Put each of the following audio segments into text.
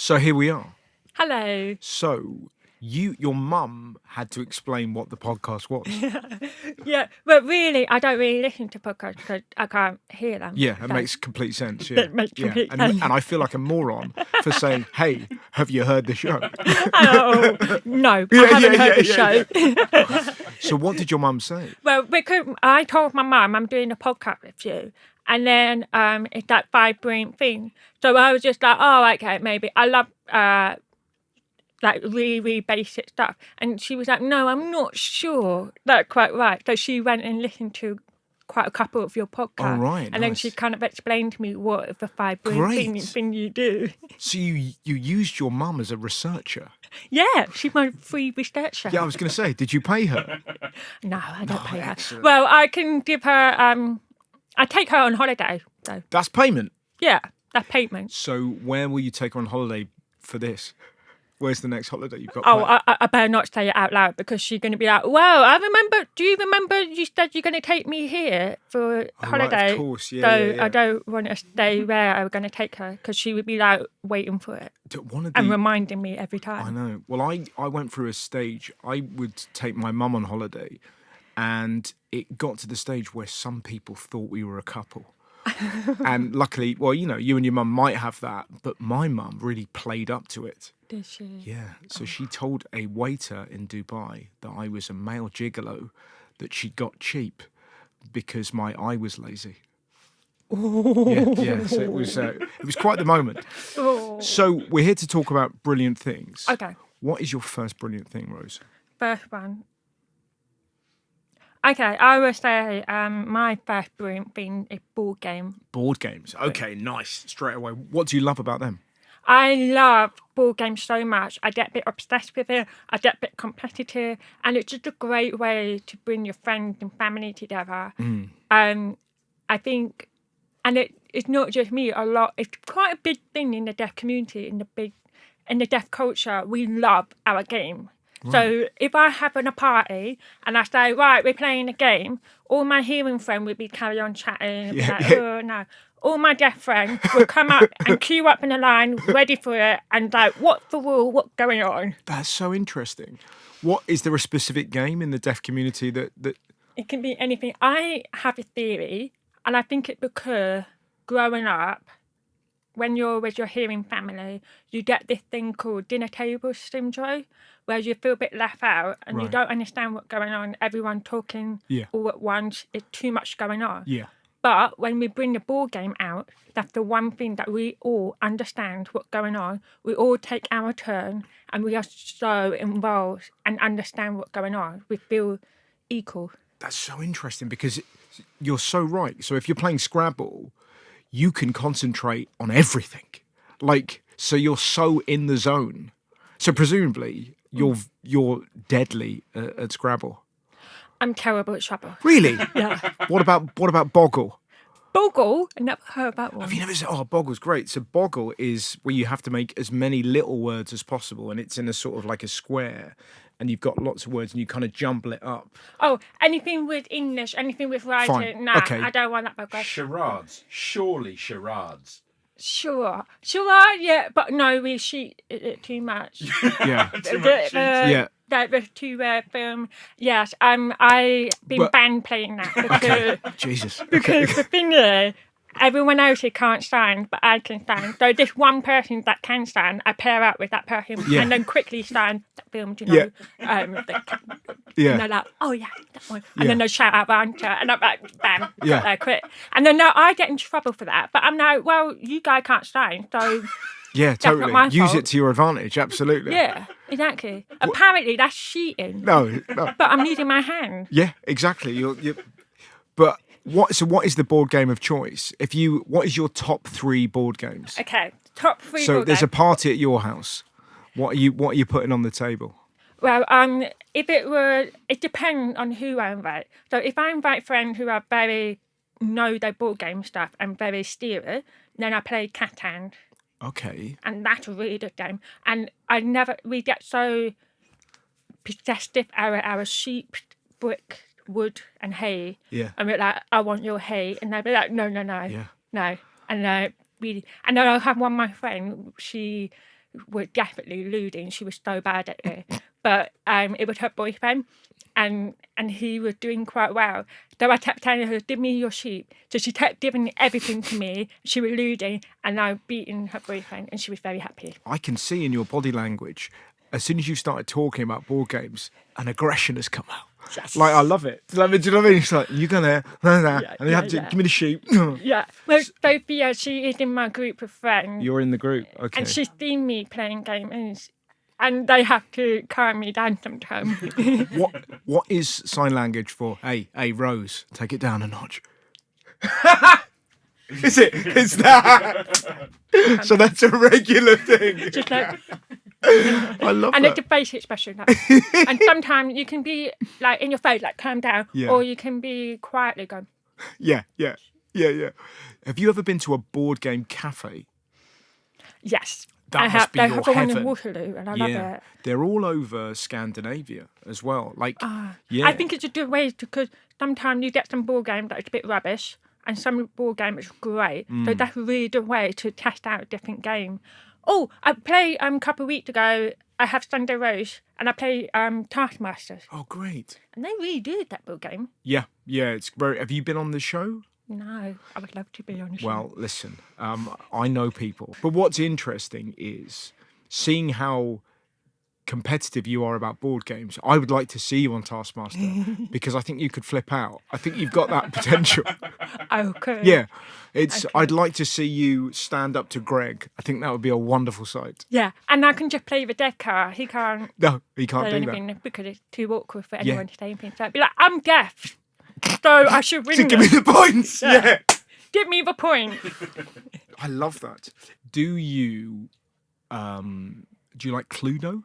So here we are. Hello. So your mum had to explain what the podcast was. Yeah, but really, I don't really listen to podcasts because I can't hear them. Yeah, that So makes complete sense. Yeah, that makes yeah. complete And sense. I feel like a moron for saying, "Hey, have you heard the show?" Oh, no, I haven't heard the show. So what did your mum say? Well, because I told my mum I'm doing a podcast with you, and then it's that vibrant thing. So I was just like, oh, okay, maybe. I love like really, really basic stuff. And she was like, no, I'm not sure that's quite right. So she went and listened to quite a couple of your podcasts. Oh, right, And then nice. she kind of explained to me what the vibrant thing you do. So you used your mum as a researcher? Yeah, she's my free researcher. Yeah, I was going to say, did you pay her? No, I don't pay her. Excellent. Well, I can give her, I take her on holiday. So That's payment. yeah, that's payment. So where will you take her on holiday for this? Where's the next holiday you've got? Oh, planned? I better not say it out loud because she's going to be like, well, I remember, do you remember you said you're going to take me here for holiday? Right, of course, yeah. So yeah. I don't want to stay where I was going to take her because she would be like waiting for it One of and the, reminding me every I time. know. Well, I went through a stage. I would take my mum on holiday, and it got to the stage where some people thought we were a couple. And luckily, well, you and your mum might have that, but my mum really played up to it. Did she? Yeah. So she told a waiter in Dubai that I was a male gigolo that she got cheap because my eye was lazy. Yeah. So it was quite the moment. Oh. So we're here to talk about brilliant things. Okay, What is your first brilliant thing, Rose? first one. Okay, I will say my first brilliant thing is board game. Board games. Okay, nice. Straight away. What do you love about them? I love board games so much. I get a bit obsessed with it. I get a bit competitive, and it's just a great way to bring your friends and family together. I think, and it's not just me. It's quite a big thing in the deaf community, in the deaf culture. We love our game. Right. So if I have a party and I say, right, we're playing a game, all my hearing friends would be carry on chatting. Yeah. Like, oh no. All my deaf friends will come up and queue up in a line, ready for it, and like, what's the rule? What's going on? That's so interesting. What is there a specific game in the deaf community that? It can be anything. I have a theory, and I think it's because growing up, when you're with your hearing family, you get this thing called dinner table syndrome, where you feel a bit left out and you Right. don't understand what's going on. Everyone talking Yeah. all at once. It's too much going on. Yeah. But when we bring the board game out, that's the one thing that we all understand what's going on. We all take our turn and we are so involved and understand what's going on. We feel equal. That's so interesting because you're so right. So if you're playing Scrabble, you can concentrate on everything. So you're so in the zone. So presumably you're deadly at Scrabble. I'm terrible at Scrabble. Really? Yeah. What about Boggle? Boggle? I never heard that one. Have you never said? Oh, Boggle's great. So Boggle is where you have to make as many little words as possible, and it's in a sort of like a square, and you've got lots of words, and you kind of jumble it up. Oh, anything with English, anything with writing. Fine. Nah, Okay. I don't want that Boggle. Charades. Surely charades. Sure, yeah, but no, we cheat it too much. Yeah. Too much cheating. Yeah. The two film. Yes, I've been But- banned playing that because Jesus. because the thing is, everyone else here can't sign, but I can sign. So this one person that can sign, I pair up with that person Yeah. and then quickly sign that film. Do you know? Yeah. And they're like, oh yeah, that one. And Yeah. then they shout out answer, and I'm like, bam, Yeah. got there quick. And then now I get in trouble for that, but I'm like, well, you guys can't sign, so Yeah, not totally. my Use fault. it to your advantage. Absolutely. yeah, exactly. Apparently that's cheating. No. But I'm using my hand. Yeah, exactly. But what is the board game of choice? What is your top 3 board games? Okay, top 3. So board there's a games. party at your house. What are you putting on the table? Well, if it depends on who I invite. So if I invite friends who are know their board game stuff and very serious, then I play Catan, Okay. and that's a really good game. And we get so possessive our sheep, brick, wood, and hay. Yeah. And we're like, I want your hay, and they'll be like, no, Yeah. no, and really, and then I'll have one of my friends. She were definitely lewding. She was so bad at it. But it was her boyfriend, and he was doing quite well. So I kept telling her, give me your sheep. So she kept giving everything to me. She was lewding, and I beating her boyfriend, and she was very happy. I can see in your body language, as soon as you started talking about board games, an aggression has come out. Yes. Like, I love it. Do you know what I mean? It's like, you're gonna, and you have to give me the sheep. Yeah. Well, Sophia, she is in my group of friends. You're in the group, okay. And she's seen me playing games, and they have to calm me down sometimes. What is sign language for? Hey, Rose, take it down a notch. Is it? It's that. So that's a regular thing. Just like, I love and that. it's a basic expression. Like, and sometimes you can be like in your face, like calm down, or you can be quietly going. Yeah. Have you ever been to a board game cafe? Yes. That must be they your have one in heaven. Waterloo, and I love it. They're all over Scandinavia as well. Like, I think it's a good way because sometimes you get some board game that is a bit rubbish, and some board game is great. So that's really the way to test out a different game. Oh, I played a couple of weeks ago. I have Sunday Rose, and I play Taskmasters, oh, great. and they really did that board game. Yeah, it's very. Have you been on the show? No, I would love to be on the show. Well, listen, I know people. But what's interesting is seeing how competitive you are about board games. I would like to see you on Taskmaster because I think you could flip out. I think you've got that potential. Okay. Yeah. I'd like to see you stand up to Greg. I think that would be a wonderful sight. Yeah, and I can just play the dead card. He can't No, he can't say do anything that. because it's too awkward for anyone to say anything. So I'd be like, I'm deaf, so I should win. So give me the points. Yeah. Give me the point. I love that. Do you like Cluedo?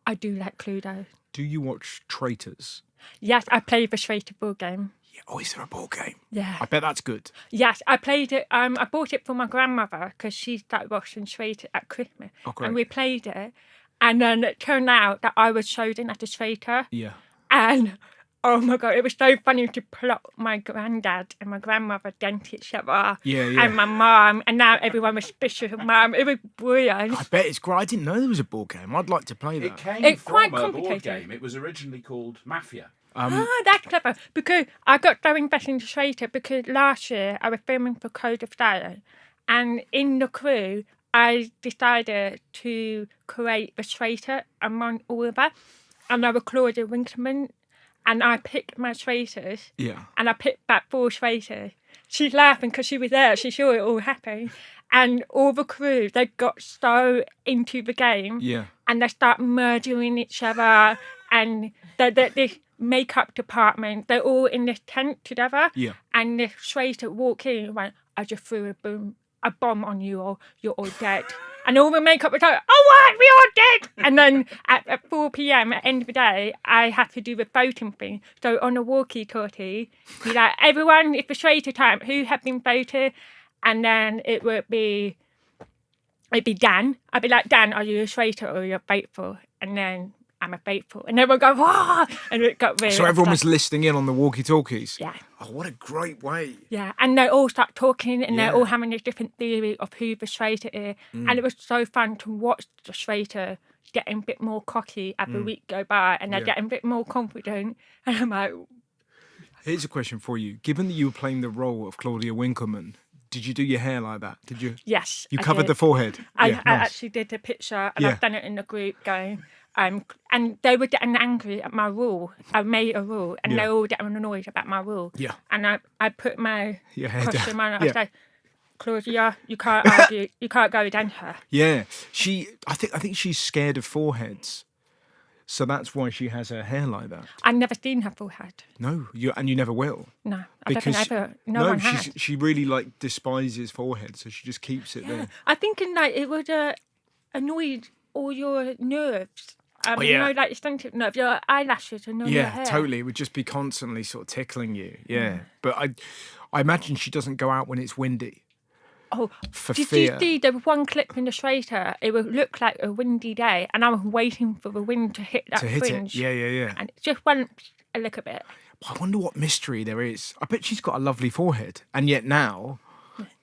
I do like Cluedo. Do you watch Traitors? Yes, I played the Traitor board game. Yeah. Oh, is there a board game? Yeah. I bet that's good. Yes, I played it. I bought it for my grandmother because she started watching Traitor at Christmas. Oh, great. And we played it. And then it turned out that I was chosen as a traitor. Yeah. And oh my God, it was so funny to plot my granddad and my grandmother against each other. Yeah. And my mum. And now everyone was suspicious of mum. It was brilliant. I bet it's great. I didn't know there was a board game. I'd like to play that. It came It's from quite a board complicated. game. It was originally called Mafia. That's clever. Because I got so invested into Traitor because last year I was filming for Code of Silence. And in the crew, I decided to create the traitor among all of us. And I was Claudia Winkleman. And I picked my traitors. Yeah. And I picked back 4 traitors. She's laughing because she was there. She saw it all happen. And all the crew, they got so into the game. Yeah. And they start murdering each other. And this makeup department, they're all in this tent together. Yeah. And this traitor walked in and went, I just threw a bomb on you or you're all dead. And all the makeup was like, oh, what? We are dead. And then at 4 p.m. at the end of the day, I had to do the voting thing. So on a walkie-talkie, be like, everyone, it's the traitor time. Who have been voted? And then it'd be Dan. I'd be like, Dan, are you a traitor or you're faithful? And then I'm a faithful. And everyone go, wah! And it got really So everyone was upset. listening in on the walkie-talkies? Yeah. Oh, what a great way. Yeah, and they all start talking and they're Yeah. all having a different theory of who the traitor is. And it was so fun to watch the traitor getting a bit more cocky as the week go by and they're Yeah. getting a bit more confident. And I'm like, Here's a question for you. Given that you were playing the role of Claudia Winkleman, did you do your hair like that? Did you? yes. You I covered did. the forehead? I Yeah, nice. actually did a picture and Yeah. I've done it in the group going, and they were getting angry at my rule. I made a rule and Yeah. they were all getting annoyed about my rule. Yeah. And I put my Your hair costume down. on and Yeah. I said, Claudia, you can't argue, you can't go against her. Yeah. I think she's scared of foreheads. So that's why she has her hair like that. I've never seen her forehead. No, you never will. No, I don't think ever. No one has. she really like despises forehead, so she just keeps it there. I think in like it would annoy all your nerves. Oh, You yeah. know, like your sensitive nerves, your eyelashes, and all your Yeah, hair. totally. It would just be constantly sort of tickling you. Yeah, but I imagine she doesn't go out when it's windy. Oh, For did fear. you see the one clip in the traitor? It would look like a windy day, and I was waiting for the wind to hit that To hit fringe. it. Yeah. And it just went a little bit. I wonder what mystery there is. I bet she's got a lovely forehead, and yet now,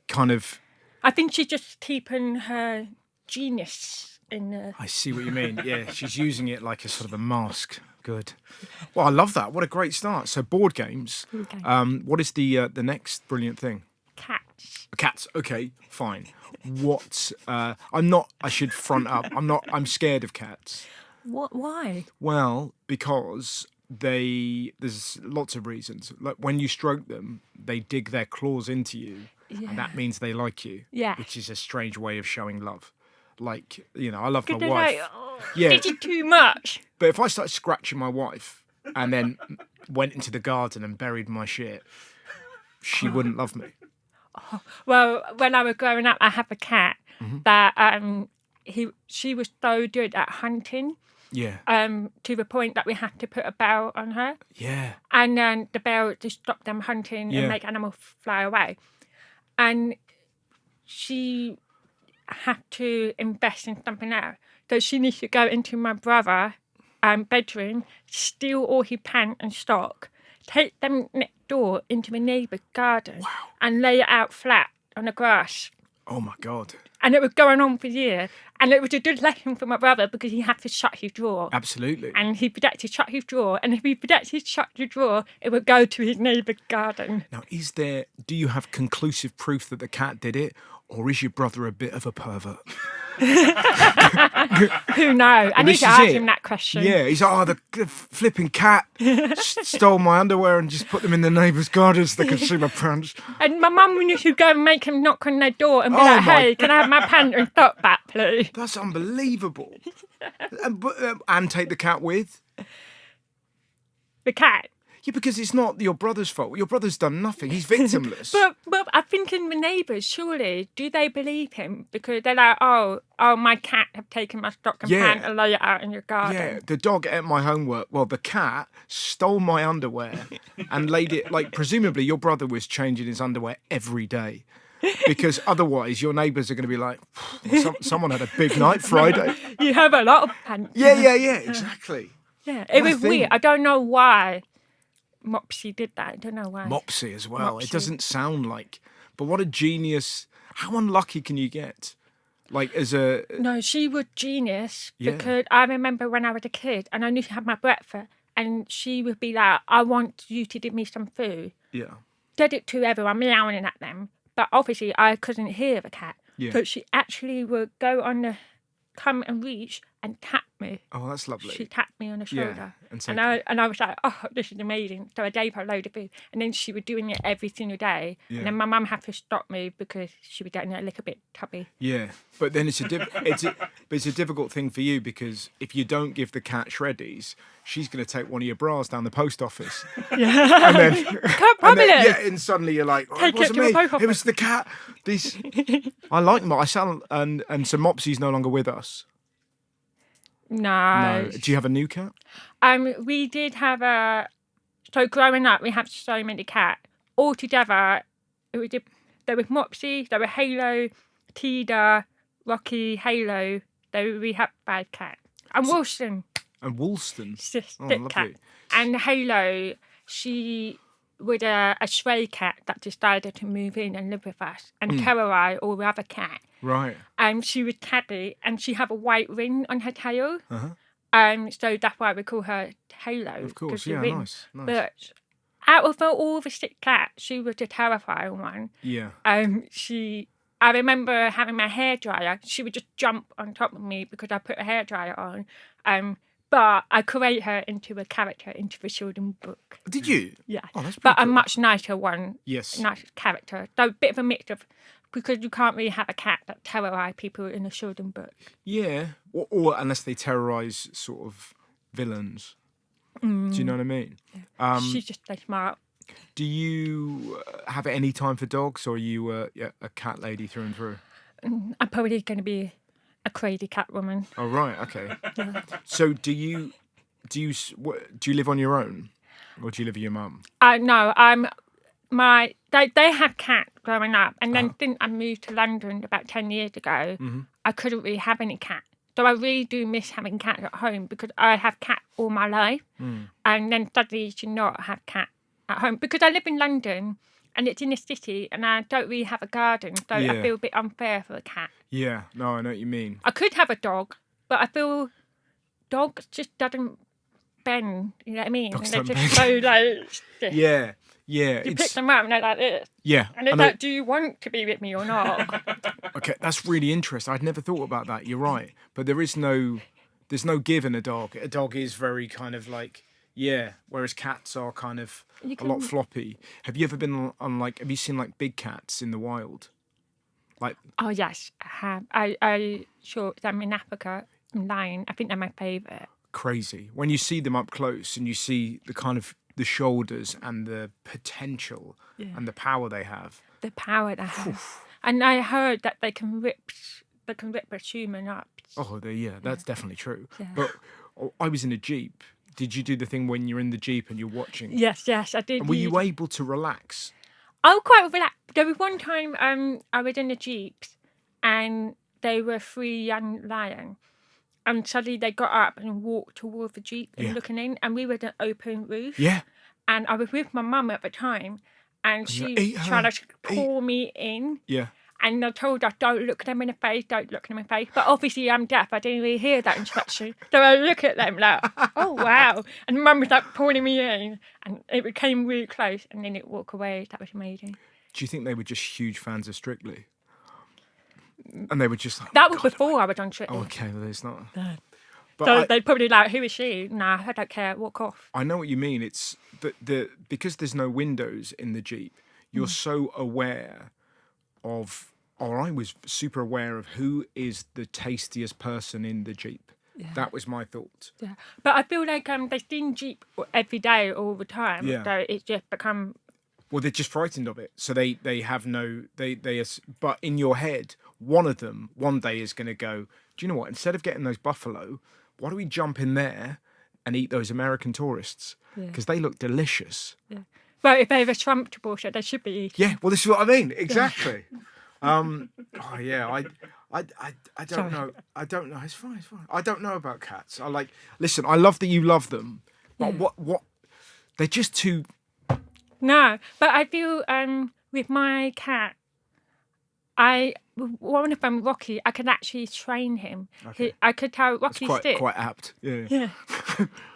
kind of. I think she's just keeping her genius in the... I see what you mean. Yeah, she's using it like a sort of a mask. Good. Well, I love that. What a great start. So board games. Okay. What is the next brilliant thing? Cats. Cats. Okay, fine. What? I'm not. I should front up. I'm not. I'm scared of cats. What? Why? Well, because there's lots of reasons. Like when you stroke them, they dig their claws into you, Yeah. and that means they like you. Yeah. Which is a strange way of showing love. Like, I love Could my they wife. like, oh, Yeah. did you too much? But if I started scratching my wife and then went into the garden and buried my shit, she wouldn't love me. Well, when I was growing up, I had a cat that she was so good at hunting. Yeah. To the point that we had to put a bell on her, Yeah. and then the bell to stop them hunting Yeah. and make animals fly away. And she had to invest in something else. So she needs to go into my brother's bedroom, steal all his pants and stock, take them next door into the neighbour's garden, and lay it out flat on the grass. Oh my God. And it was going on for years. And it was a good lesson for my brother because he had to shut his drawer. Absolutely. And he forgot to shut his drawer. And if he forgot to shut the drawer, it would go to his neighbour's garden. Now, do you have conclusive proof that the cat did it, or is your brother a bit of a pervert? Who knows? I need this to is ask it. him that question. Yeah, he's like, the flipping cat stole my underwear and just put them in the neighbour's garden so they could see my pants. And my mum used to go and make him knock on their door and be Oh like, my hey, can I have my pants and sock back, please? That's unbelievable. And take the cat with? The cat. Yeah, because it's not your brother's fault. Your brother's done nothing. He's victimless. But I think in the neighbours, surely, do they believe him? Because they're like, oh, my cat have taken my stock and Yeah. pants and lay it out in your garden. Yeah, the dog ate my homework. Well, the cat stole my underwear and laid it, like, presumably your brother was changing his underwear every day. Because otherwise your neighbours are going to be like, someone had a big night Friday. You have a lot of pants. Yeah, exactly. Yeah, it What a was weird. thing. I don't know why Mopsy did that. I don't know why. Mopsy as well. Mopsy. It doesn't sound like, but what a genius. How unlucky can you get? Like as a, No, she was genius Yeah. because I remember when I was a kid and I knew to have my breakfast and she would be like, I want you to give me some food. yeah. Did it to everyone, meowing at them. But obviously I couldn't hear the cat. Yeah. So she actually would come and reach and tap me. Oh, that's lovely. She tapped me on the shoulder. and say- and I was like, oh, this is amazing. So I gave her a load of food. And then she was doing it every single day. Yeah. And then my mum had to stop me because she was getting a little bit tubby. Yeah, but then it's a difficult thing for you because if you don't give the cat shreddies, she's going to take one of your bras down the post office. Yeah, and then Probably. and suddenly you're like, oh, Take it it wasn't to the me, post it was the cat. These, I like Marcel, and so Mopsy's no longer with us. No. No, do you have a new cat? We did have so growing up, we had so many cats. All together, there was Mopsy, there were Halo, Tida, Rocky, Halo. We had 5 cats. And Wilson, And Woolston. stick lovely. cat. And Halo, she was a stray cat that decided to move in and live with us and terrorise all the other cats. Right. She was tabby and she had a white ring on her tail. Uh-huh. So that's why we call her Halo. Of course, 'cause the yeah, ring. nice. But out of all the 6 cats, she was the terrifying one. Yeah. I remember having my hairdryer. She would just jump on top of me because I put a hairdryer on. But I create her into a character into the children's book. Did you? Yeah. Oh, that's But pretty a cool. much nicer one. Yes. Nice character. So a bit of a mix of, because you can't really have a cat that terrorise people in a children's book. Yeah, or unless they terrorise sort of villains. Do you know what I mean? She's just so smart. Do you have any time for dogs, or are you a cat lady through and through? I'm probably going to be a crazy cat woman. Oh right, okay. So do you live on your own, or do you live with your mum? No, they had cats growing up, and then since I moved to London about 10 years ago, I couldn't really have any cats. So I really do miss having cats at home because I have cats all my life, and then suddenly to not have cats at home because I live in London, and it's in the city, and I don't really have a garden, so Yeah. I feel a bit unfair for a cat. Yeah, no, I know what you mean. I could have a dog, but I feel dog just doesn't bend. You know what I mean? Dogs They're don't just so like stiff. Yeah, You pick them up and they're like this. yeah. And they're I know- like, do you want to be with me or not? Okay, that's really interesting. I'd never thought about that. You're right, but there's no give in a dog. A dog is very kind of like, yeah, whereas cats are kind of a lot floppy. Have you ever been on like? Have you seen like big cats in the wild? Like, Oh, yes, I have. I saw them in Africa, in lion. I think they're my favourite. crazy when you see them up close and you see the kind of the shoulders and the potential and the power they have. The power they have. And I heard that they can rip a human up. Oh, that's definitely true. Yeah. But I was in a Jeep. Did you do the thing when you're in the Jeep and you're watching? Yes, I did. And were you able to relax? Oh, quite relaxed. There was one time I was in the Jeeps and they were 3 young lions. And suddenly they got up and walked towards the Jeep and looking in. And we were at an open roof. Yeah. And I was with my mum at the time. And she tried to pull me in. Yeah. And I told her, don't look them in the face, don't look them in the face. But obviously I'm deaf. I didn't really hear that instruction. So I look at them like, oh, wow. And mum was like pulling me in. And it became really close. And then it walked away. That was amazing. Do you think they were just huge fans of Strictly? And they were just like... That was before I was on Strictly. Oh, okay, well, it's not... No. But So they'd probably like, who is she? Nah, I don't care. Walk off. I know what you mean. It's because there's no windows in the Jeep, you're so aware of... Or I was super aware of who is the tastiest person in the Jeep. Yeah. That was my thought. Yeah. But I feel like they steam Jeep every day, all the time. Yeah. So it's just become... Well, they're just frightened of it. So they have no... But in your head, one of them one day is going to go, do you know what? Instead of getting those buffalo, why don't we jump in there and eat those American tourists? Because they look delicious. Yeah. But if they're comfortable, so they should be eaten. Yeah, well, this is what I mean. Exactly. Oh yeah, I don't know. I don't know. It's fine. I don't know about cats. Listen, I love that you love them, but what? They're just too. No, but I feel with my cat, one of them, Rocky, I could actually train him. Okay. I could tell Rocky sit. Quite apt. Yeah. Yeah.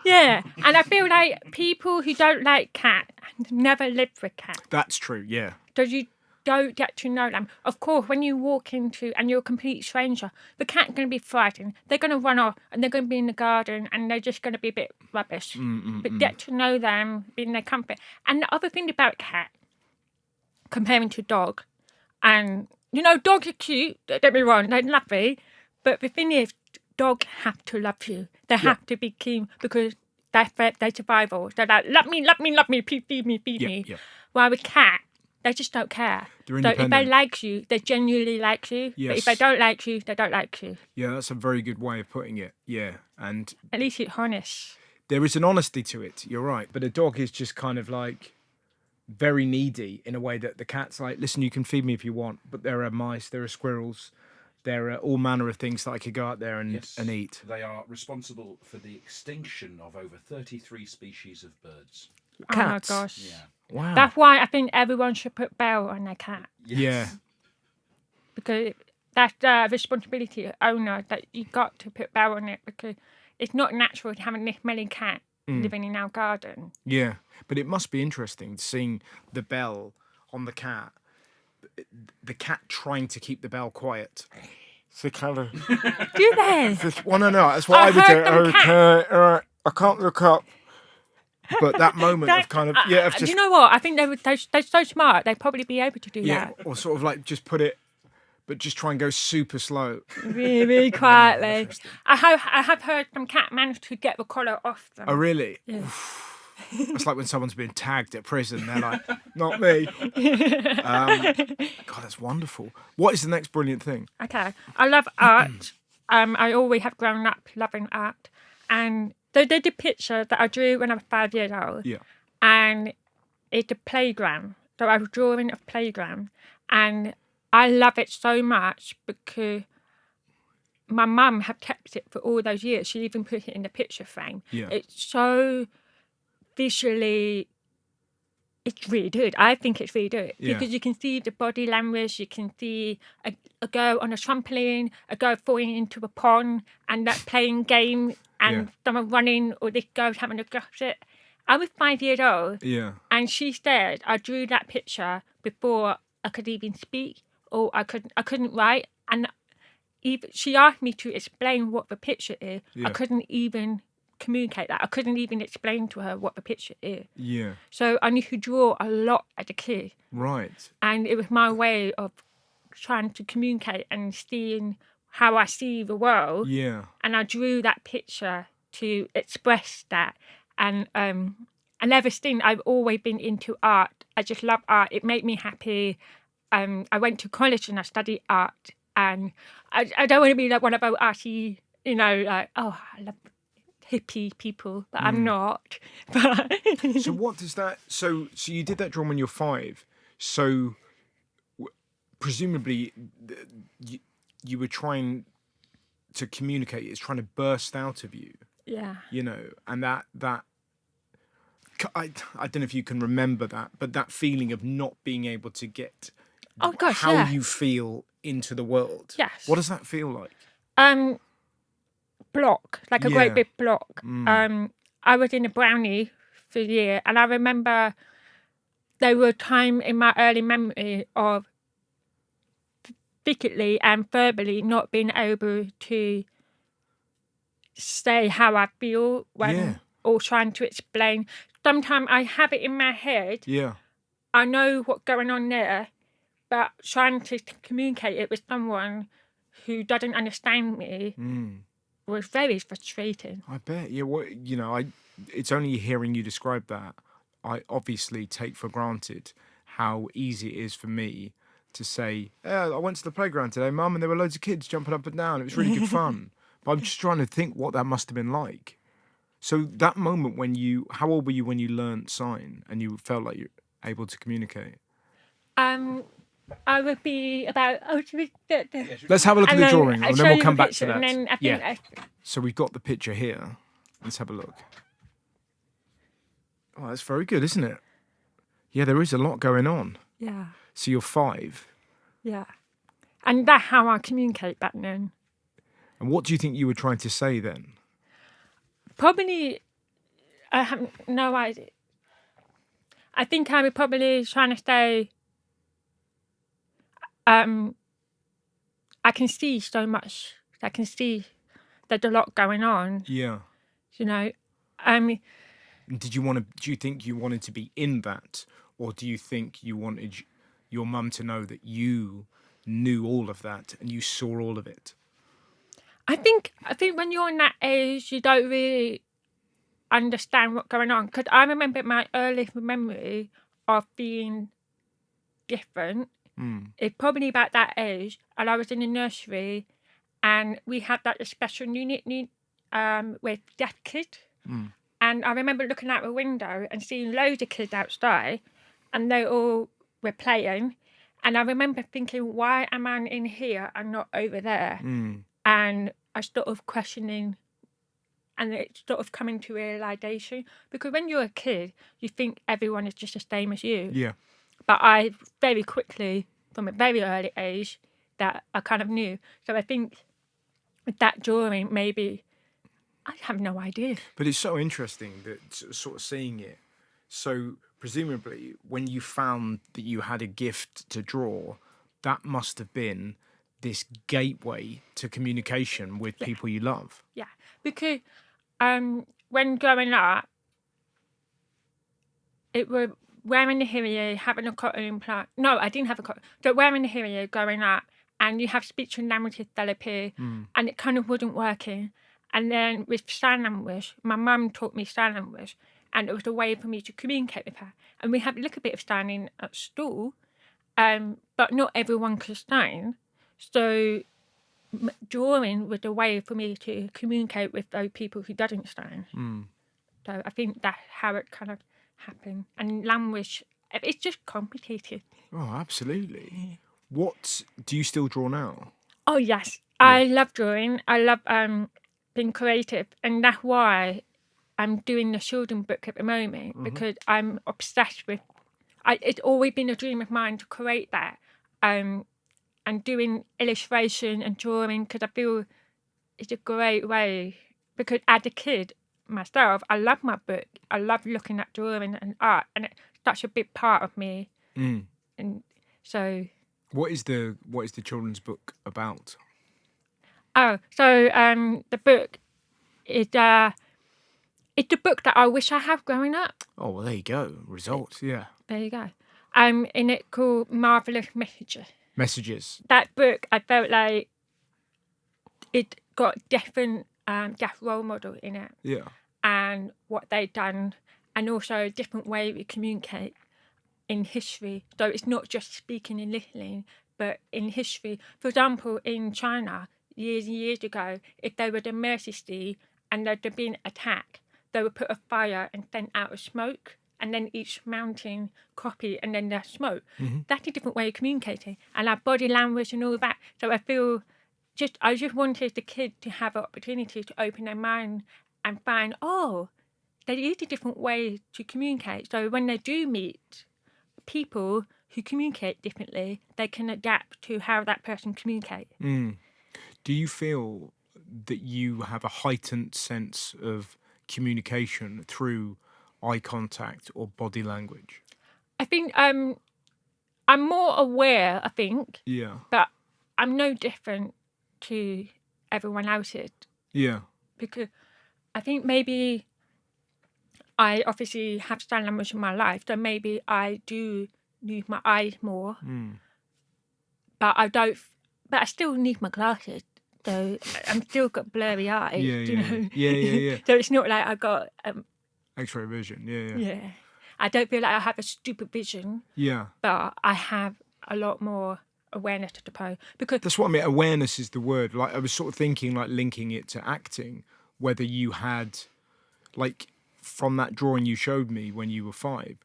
Yeah. And I feel like people who don't like cat never live with cat. That's true. Yeah. So you don't get to know them. Of course, when you walk into and you're a complete stranger, the cat's going to be frightened. They're going to run off and they're going to be in the garden and they're just going to be a bit rubbish. But get to know them, be in their comfort. And the other thing about cat, comparing to dog, and you know, dogs are cute. Don't get me wrong, they're lovely. But the thing is, dogs have to love you. They have to be keen because they're survival. They're like, love me, please feed me. Yeah. While with cat, they just don't care. They're So if they independent. like you, they genuinely like you. Yes. But if they don't like you, they don't like you. Yeah, that's a very good way of putting it. Yeah, and At least it's honest. there is an honesty to it. You're right, but a dog is just kind of like very needy in a way that the cat's like, listen, you can feed me if you want, but there are mice, there are squirrels, there are all manner of things that I could go out there and eat. They are responsible for the extinction of over 33 species of birds. Cats. Oh my gosh. Yeah. Wow. That's why I think everyone should put bell on their cat. Yeah. Because that's the responsibility of owner that you got to put bell on it because it's not natural to have this many cats living in our garden. Yeah, but it must be interesting seeing the bell on the cat trying to keep the bell quiet. So kind of... Do they? Well, no, that's what I would do. Okay, all right, I can't look up. But that moment of kind of... Yeah, of Do just... you know what? I think they're so smart. They'd probably be able to do Yeah, that. or sort of like just put it... But just try and go super slow. Really, really quietly. I have heard some cat manage to get the collar off them. Oh, really? Yeah. It's like when someone's been tagged at prison. They're like, not me. God, that's wonderful. What is the next brilliant thing? Okay. I love art. I always have grown up loving art. And they did a picture that I drew when I was 5 years old. Yeah. And it's a playground. So I was drawing a playground. And I love it so much because my mum had kept it for all those years. She even put it in the picture frame. Yeah. It's so visually It's really good. I think it's really good Yeah. because you can see the body language. You can see a girl on a trampoline, a girl falling into a pond, and that playing game, and Yeah. someone running, or this girl's having a go at it. I was 5 years old, Yeah. and she said I drew that picture before I could even speak, or I couldn't write, and even she asked me to explain what the picture is. Yeah. I couldn't even communicate that. I couldn't even explain to her what the picture is. Yeah. So I knew to draw a lot as a kid. Right. And it was my way of trying to communicate and seeing how I see the world. Yeah. And I drew that picture to express that. And ever since, I've always been into art. I just love art. It made me happy. I went to college and I studied art. And I don't want to be like one of those arty, like, oh, I love hippie people, but I'm not. But So what does that? So you did that drawing when you're 5. So presumably you were trying to communicate. It's trying to burst out of you. yeah. And that I don't know if you can remember that, but that feeling of not being able to get Oh gosh, how yeah. you feel into the world. Yes. What does that feel like? Block, like a Yeah. great big block. I was in a brownie for a year, and I remember there were times in my early memory of physically and verbally not being able to say how I feel when, Yeah. or trying to explain. Sometimes I have it in my head. Yeah. I know what's going on there, but trying to communicate it with someone who doesn't understand me was very frustrating. I bet. Yeah. It's only hearing you describe that. I obviously take for granted how easy it is for me to say, "Yeah, I went to the playground today, Mum, and there were loads of kids jumping up and down. It was really good fun." But I'm just trying to think what that must have been like. So that moment how old were you when you learnt sign and you felt like you're able to communicate? I would be about. Let's have a look at And the then drawing, I'll and show then we'll you come the back to picture, that. and then I think So we've got the picture here. Let's have a look. Oh, that's very good, isn't it? Yeah, there is a lot going on. yeah, So you're 5. yeah, and that's how I communicate back then. And what do you think you were trying to say then? Probably, I have no idea. I think I was probably trying to say, I can see so much. I can see there's a lot going on. Yeah. And Do you think you wanted to be in that? Or do you think you wanted your mum to know that you knew all of that and you saw all of it? I think when you're in that age, you don't really understand what's going on. Because I remember my earliest memory of being different. It's probably about that age, and I was in the nursery, and we had that special unit with deaf kids. And I remember looking out the window and seeing loads of kids outside, and they all were playing. And I remember thinking, why am I in here and not over there? And I sort of questioning, and it's sort of coming to realisation. Because when you're a kid, you think everyone is just the same as you. Yeah. But I very quickly, from a very early age, that I kind of knew. So I think with that drawing, maybe, I have no idea. But it's so interesting that sort of seeing it. So presumably, when you found that you had a gift to draw, that must have been this gateway to communication with people you love. Yeah, because when growing up, it was wearing the hearing, having a cotton implant. No, I didn't have a cotton. So wearing the hearing, growing up, and you have speech and language therapy, and it kind of wasn't working. And then with sign language, my mum taught me sign language, and it was a way for me to communicate with her. And we had a little bit of signing at school, but not everyone could sign. So drawing was a way for me to communicate with those people who didn't sign. So I think that's how it kind of happened. And language, it's just complicated. Oh, absolutely. What do you still draw now? Oh, yes. I love drawing. I love being creative. And that's why I'm doing the children's book at the moment, because I'm obsessed with it's always been a dream of mine to create that, and doing illustration and drawing, because I feel it's a great way. Because as a kid myself, I love my book. I love looking at drawing and art, and it's such a big part of me. And so, What is the children's book about? the book is it's a book that I wish I had growing up. Oh, well, there you go. Results, yeah. There you go. And it's called Marvelous Messages. Messages. That book, I felt like it got different deaf role model in it. Yeah. And what they'd done, and also a different way we communicate in history. So it's not just speaking and listening, but in history. For example, in China, years and years ago, if there was a majesty and there'd been an attack, they would put a fire and send out a smoke, and then each mountain copy, and then there's smoke. That's a different way of communicating, and our body language and all that. So I feel I just wanted the kid to have an opportunity to open their mind and find, there is a different way to communicate. So when they do meet people who communicate differently, they can adapt to how that person communicates. Do you feel that you have a heightened sense of communication through eye contact or body language? I think I'm more aware, I think. Yeah. But I'm no different to everyone else's. Yeah. Because I think maybe I obviously have sign language in my life, so maybe I do use my eyes more. But I still need my glasses. So I'm still got blurry eyes, you know? Yeah. So it's not like I got... X-ray vision, yeah. I don't feel like I have a stupid vision. Yeah. But I have a lot more awareness, I suppose. Because that's what I mean. Awareness is the word. Like, I was sort of thinking, like, linking it to acting, whether you had, like, from that drawing you showed me when you were 5,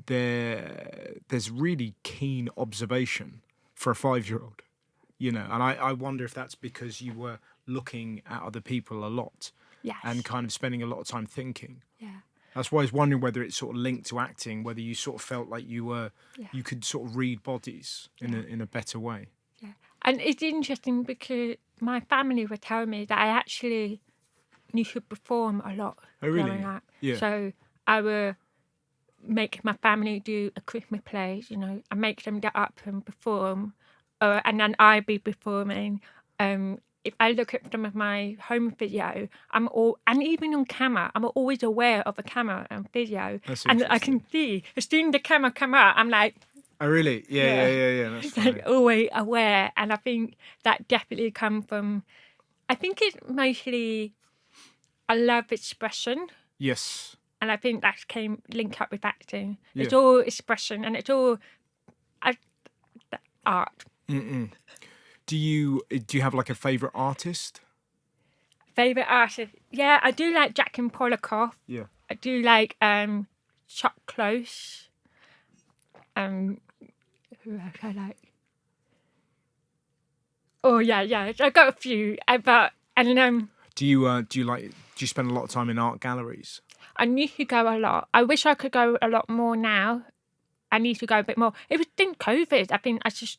there's really keen observation for a 5-year-old, you know. And I wonder if that's because you were looking at other people a lot. Yes. And kind of spending a lot of time thinking. Yeah. That's why I was wondering whether it's sort of linked to acting, whether you sort of felt like you could sort of read bodies in a better way. Yeah. And it's interesting because my family would tell me that I actually knew to perform a lot. Oh, really? Growing up. Yeah. So I would make my family do a Christmas play, you know, and make them get up and perform. And then I'd be performing. If I look at some of my home video, and even on camera, I'm always aware of the camera and video. And I can see, as soon as the camera come out, I'm like... Oh, really? Yeah. That's like always aware. And I think that definitely come from... I think it's mostly a love expression. Yes. And I think that came linked up with acting. Yeah. It's all expression and it's all art. Do you have like a favourite artist? Favourite artist? Yeah, I do like Jack and Polikoff. Yeah. I do like Chuck Close. Who else I like? Oh yeah. I've got a few. Do you spend a lot of time in art galleries? I need to go a lot. I wish I could go a lot more now. I need to go a bit more. It was in COVID. I think I just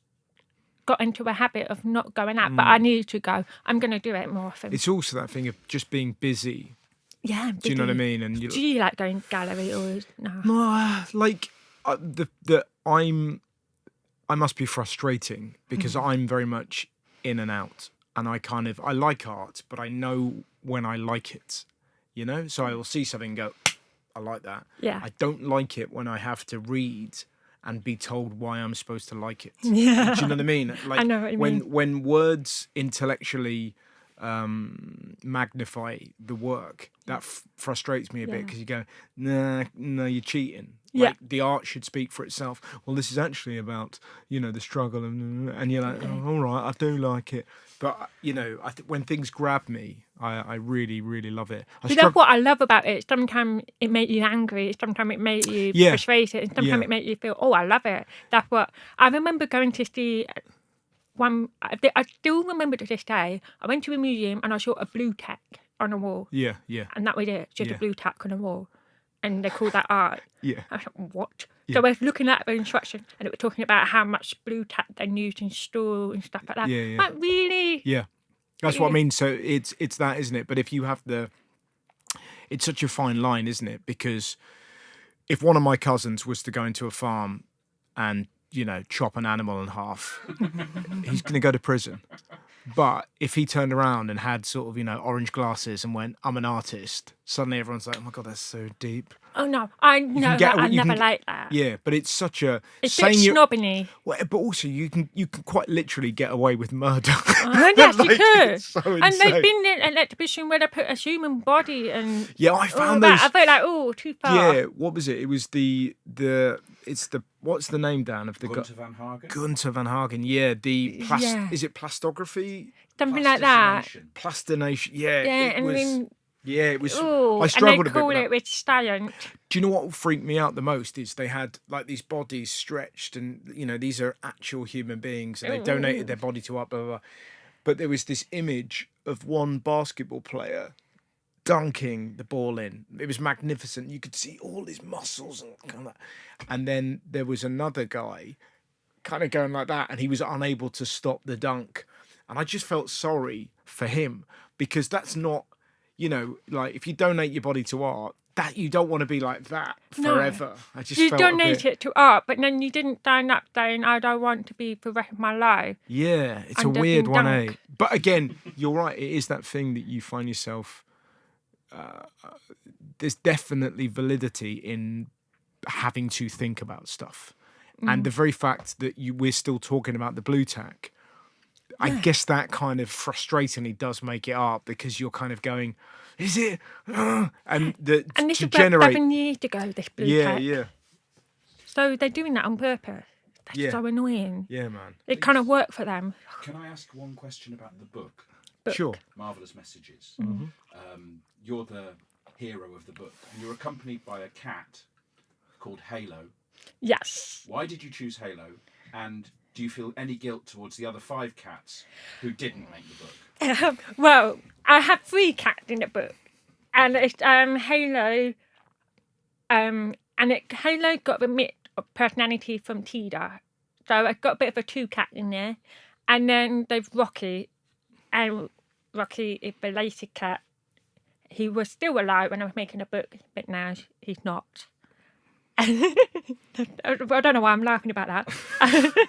got into a habit of not going out, but I need to go. I'm going to do it more often. It's also that thing of just being busy. Yeah, Do you know what I mean? And do you like going to gallery or no? I must be frustrating because I'm very much in and out, and I like art, but I know when I like it, you know. So I will see something and go, I like that. Yeah. I don't like it when I have to read and be told why I'm supposed to like it. Yeah. Do you know what I mean? Like, I know what you mean. When words intellectually magnify the work, that frustrates me a bit because you go, no, you're cheating. Yeah. Like, the art should speak for itself. Well, this is actually about, you know, the struggle, and you're like, oh, all right, I do like it. But, you know, when things grab me, I really, really love it. That's what I love about it. Sometimes it makes you angry. Sometimes it makes you frustrated. And sometimes it makes you feel, I love it. That's what... I remember going to see one... I still remember to this day, I went to a museum and I saw a blue tack on a wall. Yeah. And that was it. Just a blue tack on a wall. and they call that art. Yeah. I was like, what? Yeah. So I was looking at the instructions, and it was talking about how much blue tack they used in store and stuff like that. Yeah, yeah. Like, really? Yeah. That's what I mean. So it's that, isn't it? But if you have it's such a fine line, isn't it? Because if one of my cousins was to go into a farm and, chop an animal in half, he's going to go to prison. But if he turned around and had sort of, orange glasses and went, I'm an artist, suddenly everyone's like, oh my God, that's so deep. Oh, no. I know that. I never like that. Yeah, but it's such a... It's a bit snobby. Well, but also you can quite literally get away with murder. Oh, yes, you could. It's so and insane. they've been in an exhibition where they put a human body and... Yeah, I found all those... that. I felt like, too far. Yeah, what was it? It was what's the name, Dan, of the guy? Gunther van Hagen. Gunther van Hagen, yeah. Is it plastography? Something like that. Plastination, yeah. Yeah, it was. then... Yeah, it was. Ooh, I struggled and they call a bit it with science. Do you know what freaked me out the most is they had like these bodies stretched and these are actual human beings and they donated their body to art, blah, blah, blah. But there was this image of one basketball player dunking the ball in. It was magnificent. You could see all his muscles and kind of, and then there was another guy kind of going like that and he was unable to stop the dunk. And I just felt sorry for him because that's not, like if you donate your body to art, that you don't want to be like that forever. No. I just you felt donate it to art, but then you didn't sign up saying, I don't want to be for the rest of my life. Yeah, it's a And weird one, eh? dunk. But again, you're right. It is that thing that you find yourself. There's definitely validity in having to think about stuff, and the very fact that we're still talking about the blue tack. I guess that kind of frustratingly does make it art because you're kind of going, is it? And this to is generate 7 years ago, this blue tack. Yeah. So they're doing that on purpose. That's so annoying. Yeah, man. It kind of worked for them. Can I ask one question about the book? Sure. Marvelous Messages. Mm-hmm. You're the hero of the book, and you're accompanied by a cat called Halo. Yes. Why did you choose Halo? And do you feel any guilt towards the other 5 cats who didn't make the book? Well, I have 3 cats in the book, and it's Halo, and Halo got a bit of personality from Tida, so I got a bit of a 2 cat in there, and then there's Rocky, and Rocky is the later cat. He was still alive when I was making the book, but now he's not. I don't know why I'm laughing about that.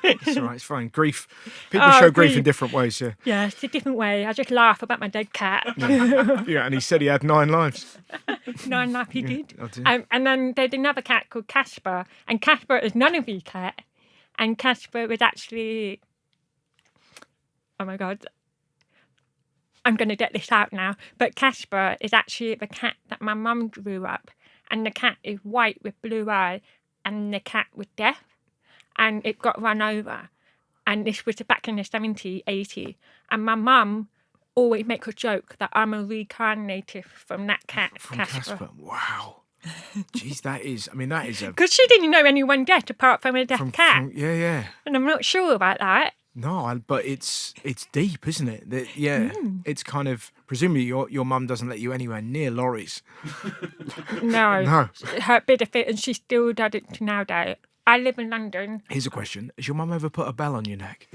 It's all right, it's fine. Grief. People show grief in different ways, yeah. Yeah, it's a different way. I just laugh about my dead cat. Yeah, and he said he had 9 lives. 9 life he did. I did. And then there's another cat called Casper, and Casper is none of these cat, and Casper was actually, oh my God, I'm going to get this out now, but Casper is actually the cat that my mum grew up. And the cat is white with blue eyes, and the cat was deaf, and it got run over. And this was back in the 70s, 80s. And my mum always makes a joke that I'm a reincarnated from that cat, From Casper. Wow. Jeez, that is a... Because she didn't know anyone dead apart from a deaf cat. Yeah. And I'm not sure about that. No, but it's deep, isn't it? It's kind of... Presumably your mum doesn't let you anywhere near lorries. No. Her bit of it, and she still does it to nowadays. I live in London. Here's a question. Has your mum ever put a bell on your neck?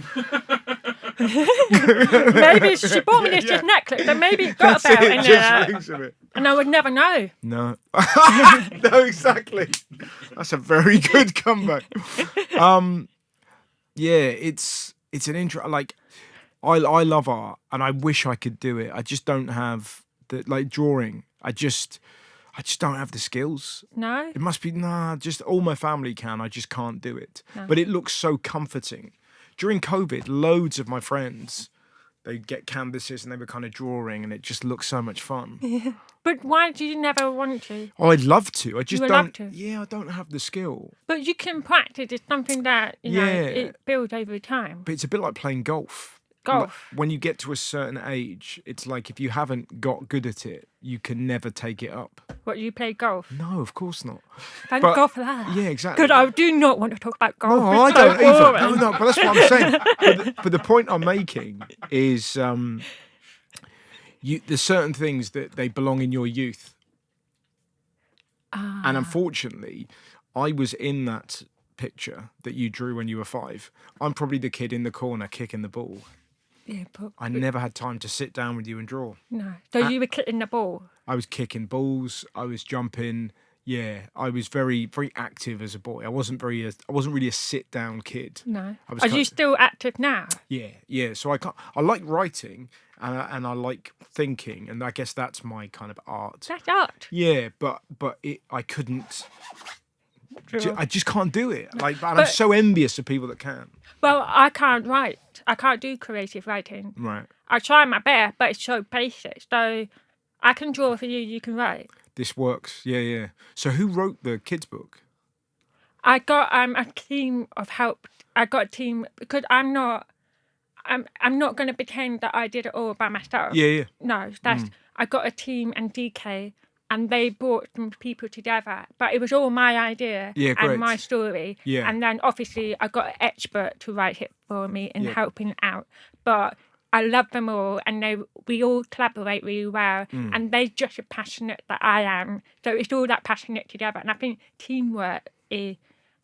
Maybe she bought me this necklace, and maybe it got a bell in there. And I would never know. No. No, exactly. That's a very good comeback. Yeah, it's an intro. Like, I love art, and I wish I could do it. I just don't have the drawing. I just don't have the skills. No? It must be just all my family can. I just can't do it. No. But it looks so comforting. During COVID, loads of my friends, they'd get canvases and they were kind of drawing, and it just looks so much fun. Yeah. But why do you never want to? Oh, I'd love to. I just don't. Love to. Yeah, I don't have the skill. But you can practice. It's something that it builds over time. But it's a bit like playing golf. When you get to a certain age, it's like if you haven't got good at it, you can never take it up. What, you play golf? No, of course not. Thank God for that. Yeah, exactly. Because I do not want to talk about golf. No, I don't either. No, but that's what I'm saying. But the point I'm making is there's certain things that they belong in your youth. And unfortunately, I was in that picture that you drew when you were 5. I'm probably the kid in the corner kicking the ball. Yeah, but I never had time to sit down with you and draw. no. So you were kicking the ball. I was kicking balls. I was jumping. Yeah, I was very, very active as a boy. I wasn't really a sit down kid. No. I was Are you still active now? Yeah. So I like writing and I like thinking, and I guess that's my kind of art. That's art. Yeah, but I couldn't. Draw. I just can't do it. And I'm so envious of people that can. Well, I can't write. I can't do creative writing. Right. I try my best, but it's so basic. So I can draw for you, you can write. This works. Yeah. So who wrote the kids' book? I got a team of help. I got a team because I'm not going to pretend that I did it all by myself. Yeah. No, I got a team and DK, and they brought some people together. But it was all my idea great. and my story. Yeah. And then obviously I got an expert to write it for me and helping out. But I love them all, and we all collaborate really well, and they're just as passionate that I am. So it's all that passionate together, and I think teamwork is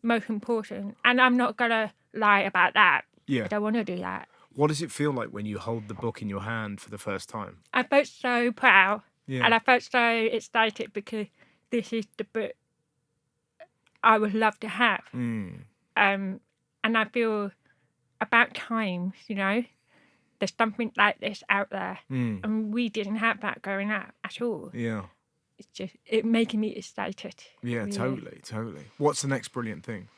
most important. And I'm not gonna lie about that. Yeah. I don't want to do that. What does it feel like when you hold the book in your hand for the first time? I felt so proud, Yeah. and I felt so excited because this is the book I would love to have. And I feel about time, there's something like this out there, and we didn't have that growing up at all. Yeah. It's just making me excited. Yeah, really. totally. What's the next brilliant thing?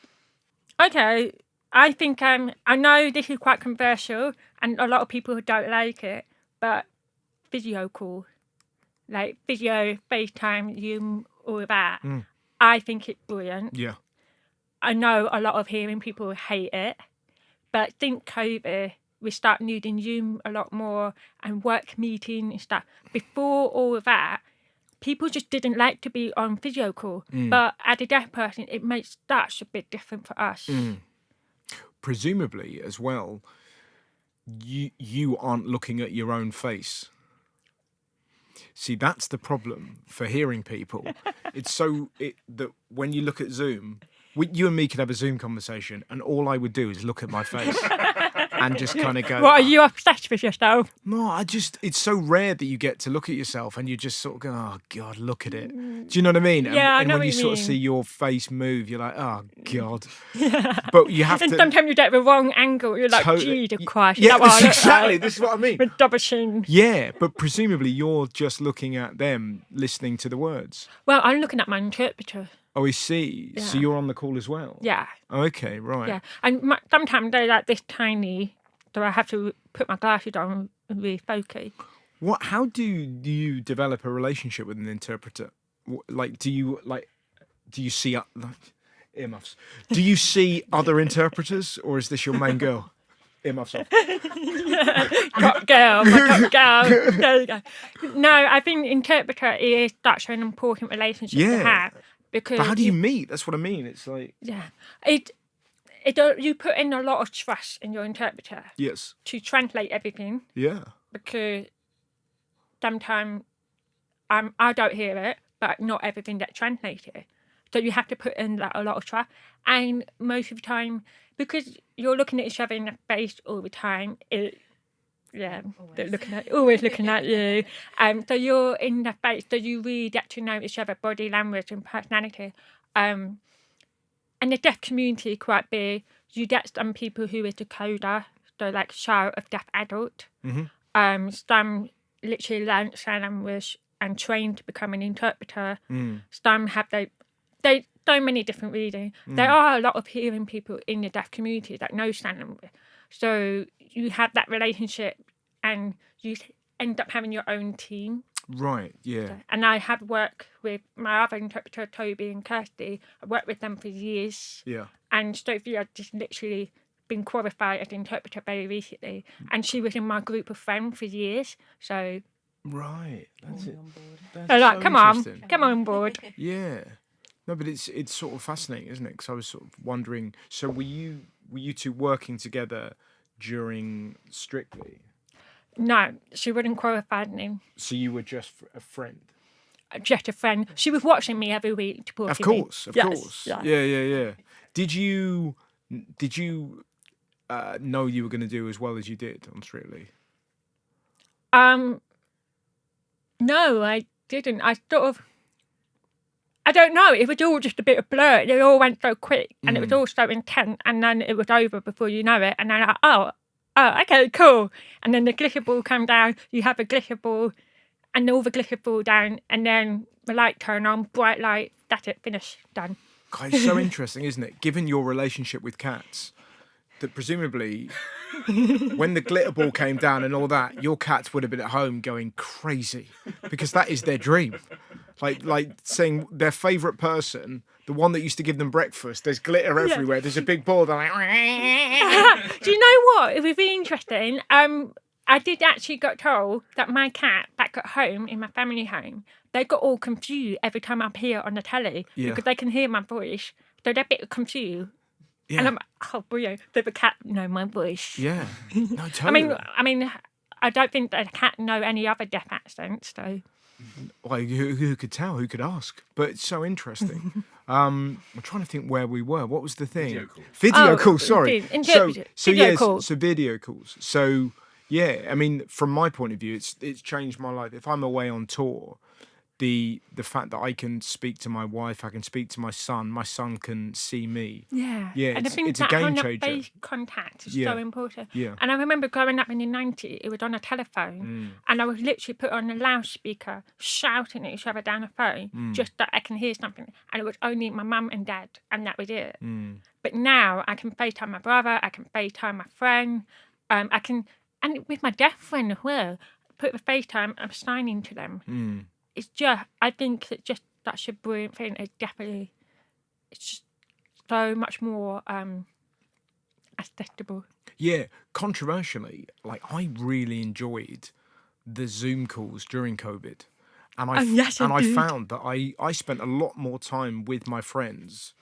Okay, I think I know this is quite controversial, and a lot of people don't like it, but video call, like video, FaceTime, Zoom, all that. I think it's brilliant. Yeah. I know a lot of hearing people hate it, but since COVID, we start needing Zoom a lot more and work meeting and stuff. Before all of that, people just didn't like to be on video call. But as a deaf person, it makes such a big difference for us. Presumably, as well, you aren't looking at your own face. See, that's the problem for hearing people. It's that when you look at Zoom, you and me could have a Zoom conversation, and all I would do is look at my face and just kind of go. What, are you obsessed with yourself? No, it's so rare that you get to look at yourself and you just sort of go, oh God, look at it. Do you know what I mean? Yeah, I and know when what you you sort of mean. see your face move, you're like, oh God. But you have And to. sometimes you get the wrong angle. You're like, Jesus Christ. Yeah, is that what I look exactly. like? This is what I mean. With double chin. Yeah, but presumably you're just looking at them, listening to the words. Well, I'm looking at my interpreter. Oh, I see. So Yeah. you're on the call as well? Yeah. Okay, right. Yeah. And sometimes they're like this tiny, so I have to put my glasses on and really focus. How do you develop a relationship with an interpreter? Do you see earmuffs? Do you see other interpreters, or is this your main girl? Earmuffs off. Top girl, my top girl. There you go. No, I think interpreter is such an important relationship to have. Because But how do you meet? That's what I mean. It's like... Yeah. You put in a lot of trust in your interpreter Yes. to translate everything, Yeah. because sometimes I don't hear it, but not everything gets translated. So you have to put in a lot of trust. And most of the time, because you're looking at each other in the face all the time, they're always looking at you. So you're in the face, so you really get to know each other, body language and personality. And the deaf community is quite big. You get some people who is decoder, so like child of deaf adult. Some literally learn sign language and trained to become an interpreter. Some have they so many different readings. There are a lot of hearing people in the deaf community that know sign language. So you have that relationship and you end up having your own team. Right, yeah. And I have worked with my other interpreter, Toby and Kirsty. I've worked with them for years. Yeah. And Sophie had just literally been qualified as an interpreter very recently. And she was in my group of friends for years. So... Right, that's it. They're like, so come on board. Yeah. No, but it's sort of fascinating, isn't it? Because I was sort of wondering, so were you two working together during Strictly? No, she wouldn't qualify me. So you were just a friend? just a friend. She was watching me every week. Of course. Yes. Yeah. Did you know you were going to do as well as you did on Strictly? No, I didn't. I don't know. It was all just a bit of blur. It all went so quick, and it was all so intense, and then it was over before you know it. And then oh, okay, cool. And then the glitter ball came down. You have a glitter ball, and all the glitter fall down, and then the light turn on, bright light. That's it. Finished. Done. God, it's so interesting, isn't it? Given your relationship with cats, that presumably when the glitter ball came down and all that, your cats would have been at home going crazy because that is their dream. Like saying their favourite person, the one that used to give them breakfast, there's glitter everywhere, there's a big ball, they're like... Do you know what? It was really interesting. I did actually got told that my cat back at home, in my family home, they got all confused every time I appear on the telly because they can hear my voice. So they're a bit confused. Yeah. And I'm like, oh, brilliant. Does the cat know my voice? Yeah. No, totally. I mean, I don't think that a cat know any other deaf accents, so... Well, who could tell? Who could ask? But it's so interesting. I'm trying to think where we were. What was the thing? Video calls. Sorry. Video calls. So video calls. So yeah, I mean, from my point of view, it's changed my life. If I'm away on tour, the fact that I can speak to my wife, I can speak to my son can see me. Yeah. And I think it's a game changer. Face contact is so important. Yeah. And I remember growing up in the 90s, it was on a telephone, and I was literally put on a loudspeaker, shouting at each other down the phone, just that I can hear something. And it was only my mum and dad, and that was it. But now I can FaceTime my brother, I can FaceTime my friend, and with my deaf friend as well, put the FaceTime, I'm signing to them. It's just, I think it's just such a brilliant thing. It's just so much more accessible. Yeah, controversially, like I really enjoyed the Zoom calls during COVID. And I found that I spent a lot more time with my friends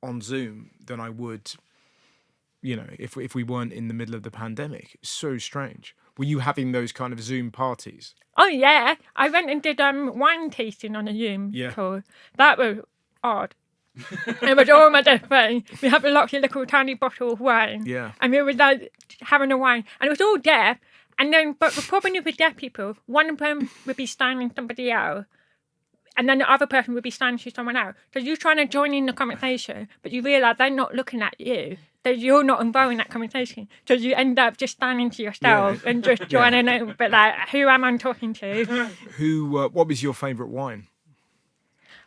on Zoom than I would, if we weren't in the middle of the pandemic. It's so strange. Were you having those kind of Zoom parties? Oh, yeah. I went and did wine tasting on a Zoom call. That was odd. It was all my deaf friends. We had a little tiny bottle of wine. Yeah. And we were like having a wine. And it was all deaf. And then, but the problem with deaf people, one of them would be standing somebody else. And then the other person would be standing to someone else. So you're trying to join in the conversation, but you realise they're not looking at you. So you're not involved in that conversation. So you end up just standing to yourself and just joining in. But like, who am I talking to? What was your favourite wine?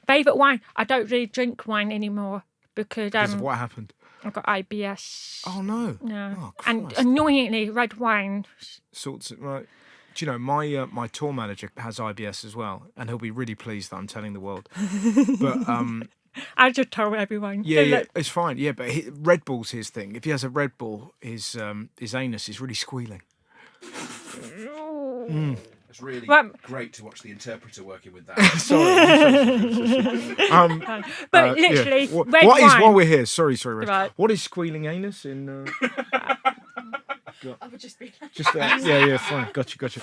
Favourite wine? I don't really drink wine anymore because of what happened? I've got IBS. Oh, no. No. Oh, and annoyingly, red wine. Sorts of, right. Do you know, my tour manager has IBS as well, and he'll be really pleased that I'm telling the world. But I just told everyone. Yeah, it's fine. Yeah, but Red Bull's his thing. If he has a Red Bull, his anus is really squealing. It's really great to watch the interpreter working with that. Sorry. But literally, red what wine. Is while we're here? Sorry, Rose. Right. What is squealing anus in? I would just be like... Just fine. Gotcha.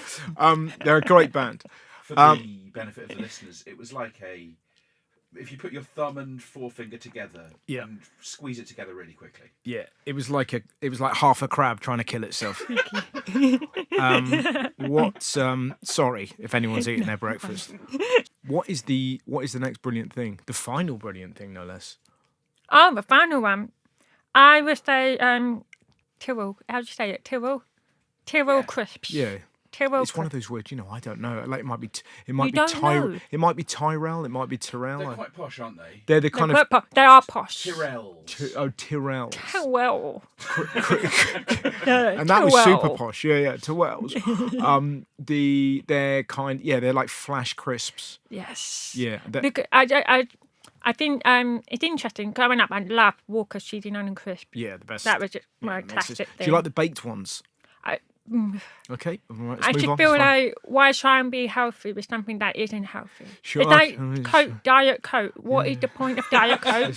They're a great band. For the benefit of the listeners, it was like if you put your thumb and forefinger together and squeeze it together really quickly. Yeah, it was like half a crab trying to kill itself. Sorry if anyone's eating their breakfast. What is the next brilliant thing? The final brilliant thing, no less. Oh, the final one. I would say Tyrrell. How do you say it? Tyrrell crisps. Yeah. Tyrrell. It's one of those words, I don't know. Like it might be Tyrell. It might be Tyrell. They're quite posh, aren't they? They're the kind of. They are posh. Tyrell. Tyrell. Tyrell. And that was super posh. Yeah, Tyrells. They're like flash crisps. Yes. Yeah. Because I think it's interesting. Growing up, I loved Walker's cheesy onion crisp. Yeah, the best. That was just my classic thing. Do you like the baked ones? Okay, all right, I just feel like why try and be healthy with something that isn't healthy? Sure. It's like Coke, Diet Coke. What is the point of Diet Coke?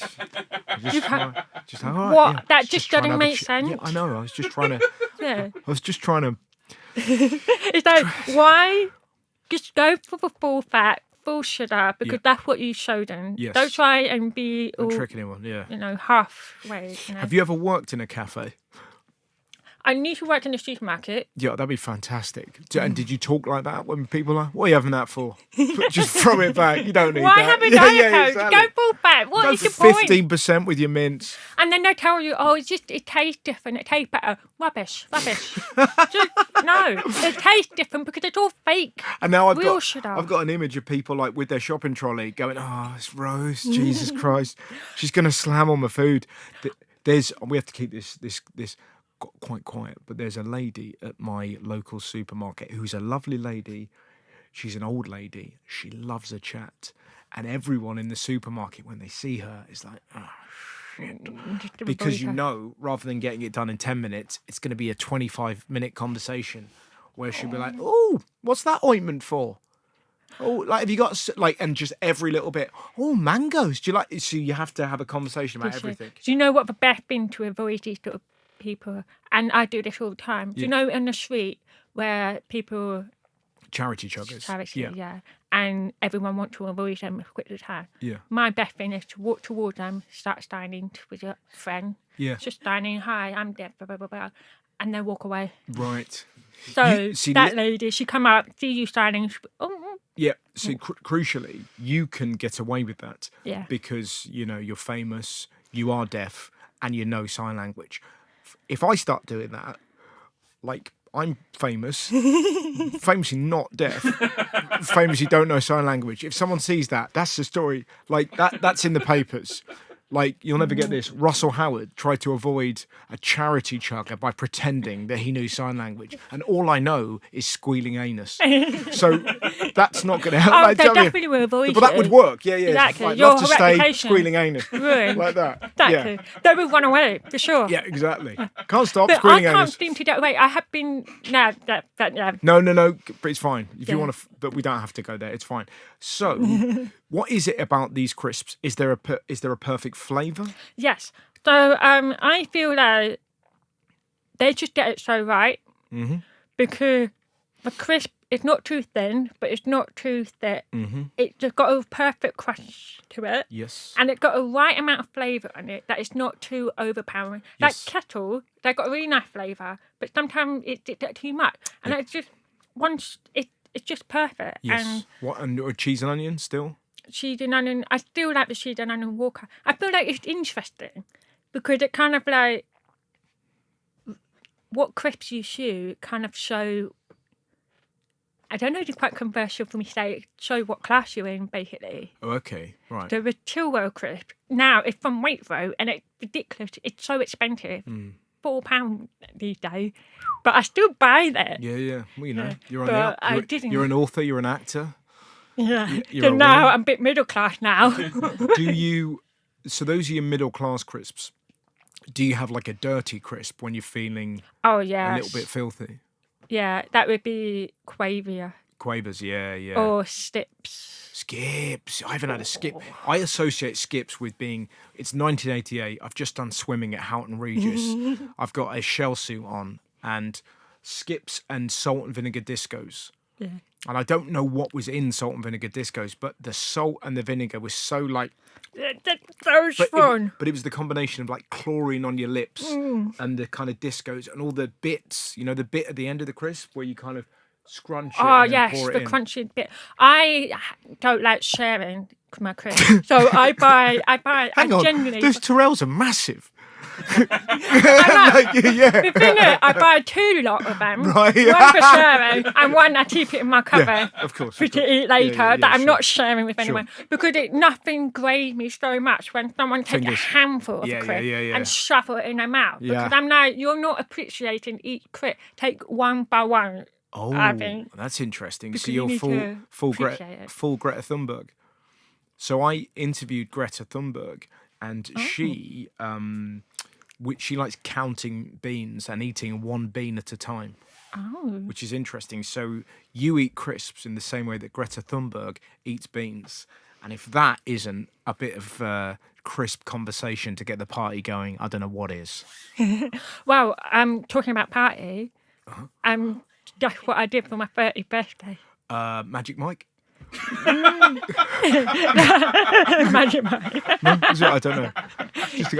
That just doesn't make sense. Yeah, I know. I was just trying to. Yeah. I was just trying to. It's like why just go for the full fat, full sugar because that's what you show them. Yes. Don't try and be all, Don't trick anyone, yeah. halfway. Have you ever worked in a cafe? I need to work in the supermarket. Yeah, that'd be fantastic. And did you talk like that when people are, what are you having that for? Just throw it back. You don't need Why that. have a diet Coke? Go full back. What Go is the for point? 15% with your mints. And then they tell you, it tastes different. It tastes better. Rubbish. Just, no, it tastes different because it's all fake. And now Real sugar. I've got an image of people like with their shopping trolley going, oh, it's Rose, Jesus Christ. She's going to slam on my food. We have to keep this quite quiet, but there's a lady at my local supermarket who's a lovely lady. She's an old lady. She loves a chat. And everyone in the supermarket, when they see her, is like, oh, shit. Because rather than getting it done in 10 minutes, it's going to be a 25-minute conversation where she'll be like, oh, what's that ointment for? Oh, like, have you got, like, and just every little bit, oh, mangoes. Do you like, so you have to have a conversation about everything. Do you know what the best thing to avoid these sort of people, and I do this all the time. Do you know in the street where people charity chuggers, yeah, and everyone wants to avoid them as quick as can. Yeah. My best thing is to walk towards them, start standing with your friend. Yeah. Just standing, hi, I'm Deb, blah blah blah blah, and then walk away. Right. So that lady, she come up, see you standing. Yeah. So crucially, you can get away with that. Yeah. Because you're famous, you are deaf, and you know sign language. If I start doing that, like I'm famous, famously not deaf, famously don't know sign language. If someone sees that, that's the story. Like that's in the papers. Like, you'll never get this. Russell Howard tried to avoid a charity chugger by pretending that he knew sign language. And all I know is squealing anus. So that's not going to help. Oh, they definitely will avoid But that would work. Yeah. Exactly. Like, Your love to stay reputation. squealing anus. Ruined. Like that. Exactly. Yeah. They will run away, for sure. Yeah, exactly. Can't stop But squealing I can't anus. seem to get away. I have been... No, yeah. No, but it's fine. If you want to, but we don't have to go there. It's fine. So, what is it about these crisps? Is there a perfect flavour? Yes. So I feel like they just get it so right because the crisp is not too thin, but it's not too thick. It's just got a perfect crunch to it. Yes. And it's got a right amount of flavour on it that it's not too overpowering. Like Kettle, they've got a really nice flavour, but sometimes it's too much. And it's just it's just perfect. Yes. And cheese and onion still? Cheese and onion. I still like the cheese and onion walker. I feel like it's interesting because it kind of like what crisps you chew kind of show. I don't know if it's quite controversial for me to say show what class you're in, basically. Oh, okay, right. So the Chilwell crisp now it's from Waitrose and it's ridiculous. It's so expensive, £4 these days, but I still buy that. Yeah. Well, you're You're an author. You're an actor. Yeah. You're So a now woman. I'm a bit middle class now. So those are your middle class crisps. Do you have like a dirty crisp when you're feeling Oh yeah. a little bit filthy? Yeah, that would be Quavier. Quavers, yeah. Or Stips. Skips. I haven't had a skip. I associate skips with being. It's 1988. I've just done swimming at Houghton Regis. I've got a shell suit on and skips and salt and vinegar discos. Yeah. And I don't know what was in salt and vinegar discos, but the salt and the vinegar was so like. That's so fun. But it was the combination of like chlorine on your lips and the kind of discos and all the bits. You know, the bit at the end of the crisp where you kind of scrunch it. Oh and then yes, pour it the in. crunchy bit. I don't like sharing my crisps, so I buy. Hang on, Genuinely. those Tyrells are massive. The thing is, I buy 2 lot of them. Right. One for sharing and one I keep it in my cupboard. Yeah, of course. For to eat later that I'm sure. not sharing with anyone because nothing grades me so much when someone takes Fingers. a handful of Yeah, a crisp yeah. and shovel it in their mouth. Yeah. Because I'm like, you're not appreciating each crisp. Take one by one. Oh, I think. that's interesting. Because So you you're need to full appreciate it. Greta Thunberg. So I interviewed Greta Thunberg, and she likes counting beans and eating one bean at a time. Oh. Which is interesting. So you eat crisps in the same way that Greta Thunberg eats beans. And if that isn't a bit of crisp conversation to get the party going, I don't know what is. Well, talking about party, that's what I did for my 30th birthday. Magic Mike? Magic Mike. No? Is it? I don't know.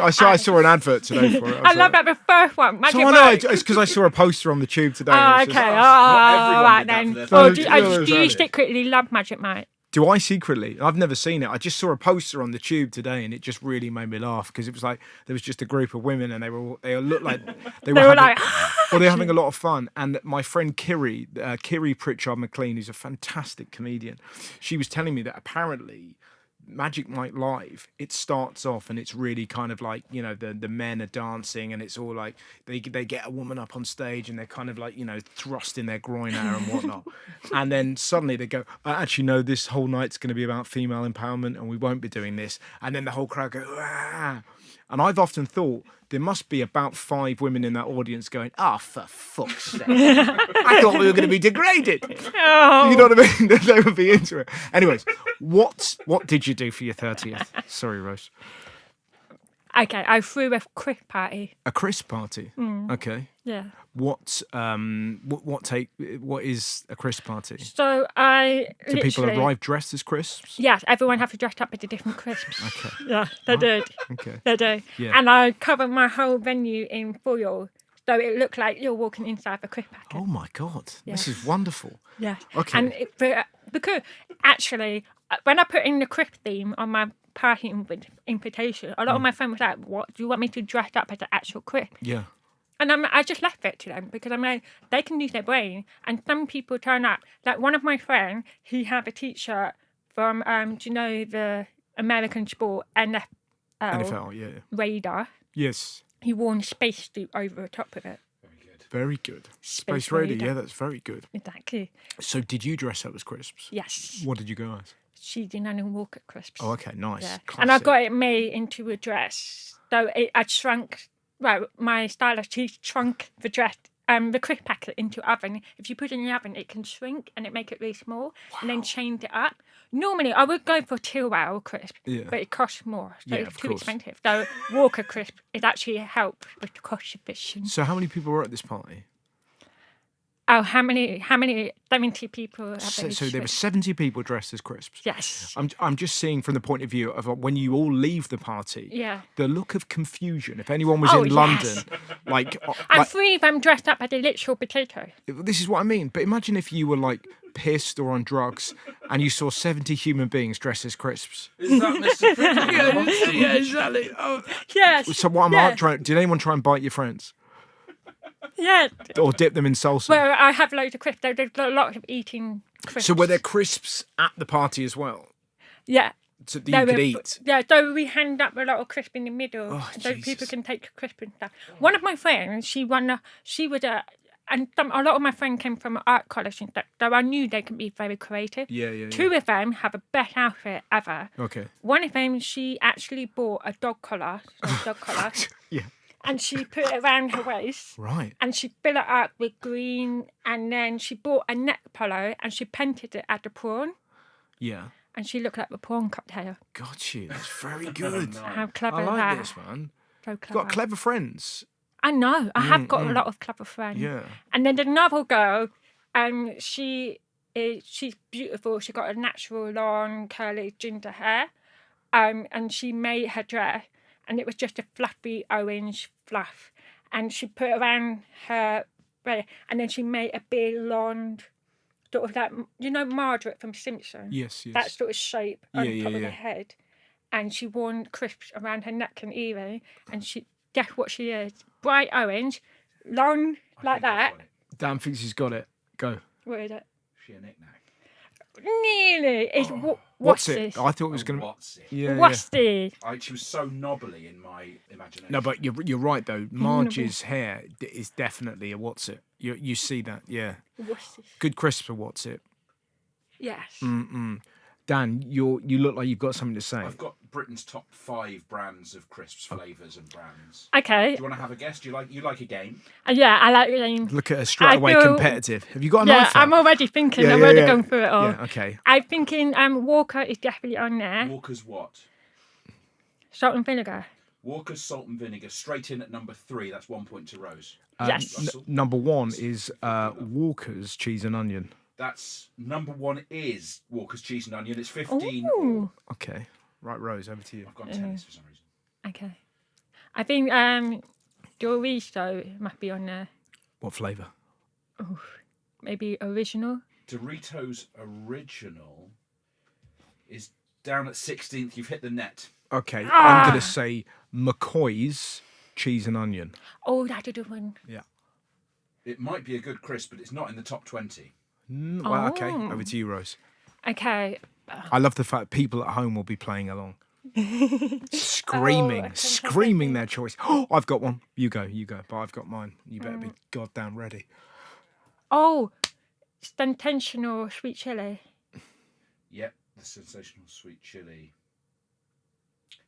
I saw an advert today for it. I love that the first one. Magic So I know, Mike. it's because I saw a poster on the tube today. Oh, It's just- okay. everyone Right did that then. for their Oh, first do you secretly love Magic Mike? Do I secretly? I've never seen it. I just saw a poster on the tube today, and it just really made me laugh because it was like there was just a group of women, and they looked like they were like, well, they're having a lot of fun. And my friend Kiri Pritchard McLean, who's a fantastic comedian, she was telling me that apparently Magic Mike Live, it starts off and it's really kind of like, you know, the men are dancing and it's all like they get a woman up on stage and they're kind of like, you know, thrusting their groin at her and whatnot. And then suddenly they go, I actually know this whole night's going to be about female empowerment and we won't be doing this. And then the whole crowd go, ah. And I've often thought there must be about 5 women in that audience going, for fuck's sake. I thought we were going to be degraded. Oh. You know what I mean? They would be into it. Anyways, what did you do for your 30th? Sorry, Rose. Okay, I threw a crisp party. A crisp party? Okay. Yeah. What is a crisp party? So I Do people arrive dressed as crisps? Yes, everyone have to dress up with the different crisps. Okay. Yeah, they do. Okay. They do. Yeah. And I covered my whole venue in foil, so it looked like you're walking inside a crisp packet. Oh my God. Yeah. This is wonderful. Yeah. Okay. And because actually, when I put in the crisp theme on my party invitation, a lot of my friends were like, "What do you want me to dress up as an actual crisp?" Yeah. And I just left it to them because I'm like, they can use their brain. And some people turn up. Like one of my friends, he had a T-shirt from, do you know the American sport NFL NFL, yeah. Radar? Yes. He wore a space suit over the top of it. Very good. Space Space Radar, Radar. yeah, that's very good. Exactly. So did you dress up as crisps? Yes. What did you go as? Cheesy and Walker crisps. Oh, okay, nice. Yeah. Classic. And I got it made into a dress. So I'd shrunk. Well, my stylist, she shrunk the dress, the crisp packet into oven. If you put it in the oven, it can shrink and it make it really small, and then change it up. Normally, I would go for Tilwell crisp, but it costs more, so Yeah, it's of too course. expensive. So Walker crisp is actually a help with the cost efficient. So how many people were at this party? Oh, how many? 70 people. Have So they there were crisps? 70 people dressed as crisps. Yes. I'm just seeing from the point of view of when you all leave the party, Yeah. the look of confusion. If anyone was Oh, in yes. London, And 3 of them dressed up as a literal potato. this is what I mean. But imagine if you were like pissed or on drugs and you saw 70 human beings dressed as crisps. Is that Mr. Prickly? exactly. Oh. Yes. So what am I trying? Did anyone try and bite your friends Yeah. or dip them in salsa? Well, I have loads of crisps. There's a lot of eating crisps. So were there crisps at the party as well? Yeah. So that you could eat? Yeah, so we hand up a lot of crisp in the middle, Oh, so Jesus. people can take crisp and stuff. One of my friends, a lot of my friends came from art college and stuff, so I knew they could be very creative. Yeah. 2 of them have a best outfit ever. Okay. One of them, she actually bought a dog collar, Yeah. and she put it around her waist. Right. And she filled it up with green, and then she bought a neck pillow and she painted it as a prawn, Yeah. and she looked like the prawn cocktail. Got you. That's very good. How clever I is like that? this, man. So You've clever. got clever friends. I know. I have got a lot of clever friends. Yeah. And then another girl, she's beautiful. She got a natural long curly ginger hair, and she made her dress, and it was just a fluffy orange fluff, and she put it around her, and then she made a big long, sort of like, you know, Margaret from Simpsons. Yes. That sort of shape on Yeah, top yeah, of yeah. the head, and she wore crisps around her neck and earring, and she. Guess what she is? Bright orange, long like that. Dan thinks he's got it. Go. What is it? She a knick-knack. Nearly. It's what's What's this? it? I thought it was going to. What's it? Yeah. What's this? She was so knobbly in my imagination. No, but you're right though. Marge's hair is definitely a what's it. You see that? Yeah. What's this? Good crisp for what's it. Yes. Dan, you look like you've got something to say. I've got Britain's top 5 brands of crisps, flavours and brands. Okay. Do you want to have a guess? Do you like a game? Yeah, I like it. Look at her straight away feel- competitive. Have you got an Yeah, iPhone? I'm already thinking. Yeah, I'm yeah, already yeah. going through it all. Yeah, okay. I'm thinking Walker is definitely on there. Walker's what? Salt and vinegar. Walker's salt and vinegar, straight in at number 3. That's 1 point to Rose. Yes. Russell? Number 1 is Walker's cheese and onion. That's number 1 is Walker's cheese and onion. It's 15. Ooh. Okay. Right, Rose, over to you. I've gone tennis for some reason. Okay. I think Doritos might be on there. What flavour? Maybe original. Doritos Original is down at 16th. You've hit the net. Okay, I'm going to say McCoy's cheese and onion. Oh, that's a good one. Yeah. It might be a good crisp, but it's not in the top 20. Well, okay, over to you, Rose. Okay. I love the fact people at home will be playing along. Screaming their choice. Oh, I've got one. You go. But I've got mine. You better be goddamn ready. Oh, sensational sweet chili. Yep, the sensational sweet chili.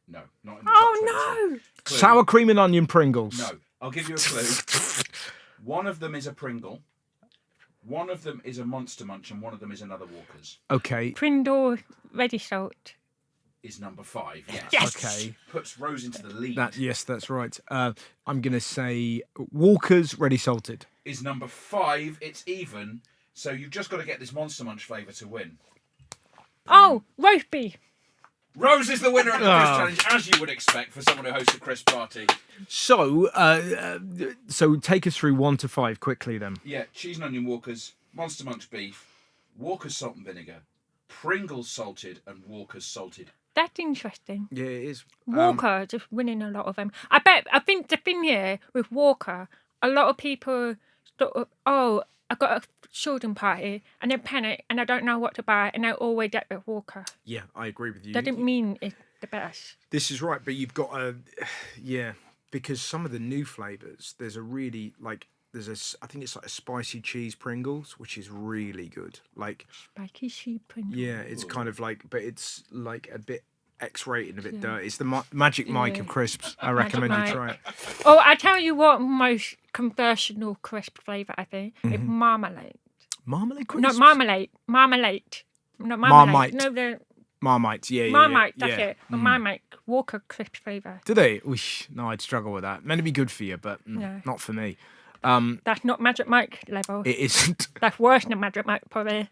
No, not in the top 20. Oh, no. Clue. Sour cream and onion Pringles. No, I'll give you a clue. One of them is a Pringle. One of them is a Monster Munch, and one of them is another Walker's. Okay. Pringle ready salt. Is number 5. Yes. Yes. Okay. Puts Rose into the lead. Yes, that's right. I'm going to say Walker's Ready Salted. Is number 5. It's even. So you've just got to get this Monster Munch flavour to win. Oh, roast beef. Rose is the winner of the quiz challenge, as you would expect for someone who hosts a crisp party. So take us through 1 to 5 quickly then. Yeah, cheese and onion Walker's, Monster Munch beef, Walker's salt and vinegar, Pringles salted, and Walker's salted. That's interesting. Yeah, it is. Walker just winning a lot of them. I think the thing here with Walker, a lot of people thought, oh, I got a children party and they panic and I don't know what to buy and they always get with Walker. Yeah, I agree with you. That didn't mean it's the best. This is right, but you've got because some of the new flavours, there's a really I think it's like a spicy cheese Pringles, which is really good. Like Spiky sheep Pringles. yeah, it's kind of like, but it's like a bit X-rated, a bit dirty. It's the Magic Mike of crisps. I recommend you try it. Oh, I tell you what, most conversational crisp flavour I think is marmalade. Marmalade crisps? Not marmalade. Marmalade. Not Marmite. marmalade. No, the Marmite, yeah. Marmite, that's it. But Marmite, Walker crisp flavour. Do they? Oosh, no, I'd struggle with that. Meant to be good for you, but not for me. That's not Magic Mike level. It isn't. That's worse than Magic Mike, probably.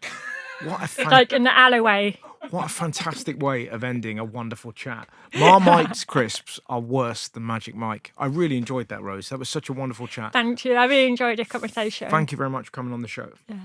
What a Like in the alleyway. What a fantastic way of ending a wonderful chat. Marmite's crisps are worse than Magic Mike. I really enjoyed that, Rose. That was such a wonderful chat. Thank you. I really enjoyed the conversation. Thank you very much for coming on the show. Yeah.